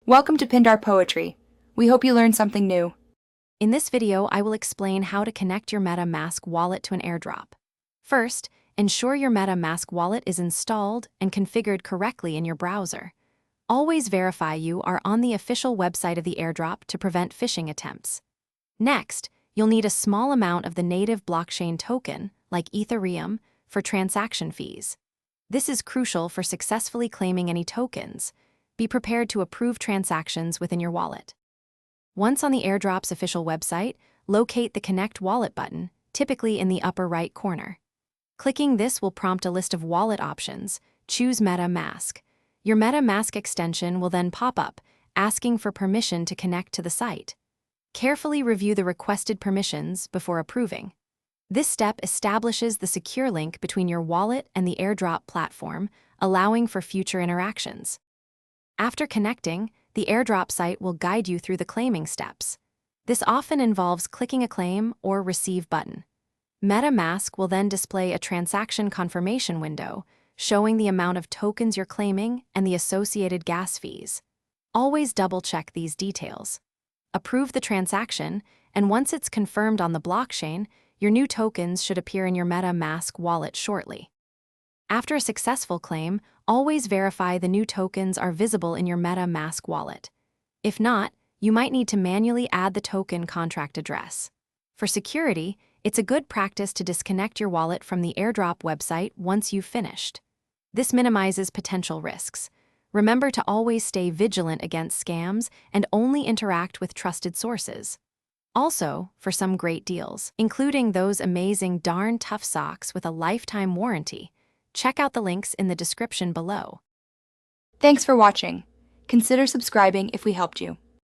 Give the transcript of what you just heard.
Welcome to Pindar Poetry. We hope you learned something new. In this video, I will explain how to connect your MetaMask wallet to an airdrop. First, ensure your MetaMask wallet is installed and configured correctly in your browser. Always verify you are on the official website of the airdrop to prevent phishing attempts. Next, you'll need a small amount of the native blockchain token, like Ethereum, for transaction fees. This is crucial for successfully claiming any tokens. Be prepared to approve transactions within your wallet. Once on the airdrop's official website, locate the Connect Wallet button, typically in the upper right corner. Clicking this will prompt a list of wallet options. Choose MetaMask. Your MetaMask extension will then pop up, asking for permission to connect to the site. Carefully review the requested permissions before approving. This step establishes the secure link between your wallet and the airdrop platform, allowing for future interactions. After connecting, the airdrop site will guide you through the claiming steps. This often involves clicking a claim or receive button. MetaMask will then display a transaction confirmation window, showing the amount of tokens you're claiming and the associated gas fees. Always double-check these details. Approve the transaction, and once it's confirmed on the blockchain, your new tokens should appear in your MetaMask wallet shortly. After a successful claim, always verify the new tokens are visible in your MetaMask wallet. If not, you might need to manually add the token contract address. For security, it's a good practice to disconnect your wallet from the airdrop website once you've finished. This minimizes potential risks. Remember to always stay vigilant against scams and only interact with trusted sources. Also, for some great deals, including those amazing darn tough socks with a lifetime warranty, check out the links in the description below. Thanks for watching. Consider subscribing if we helped you.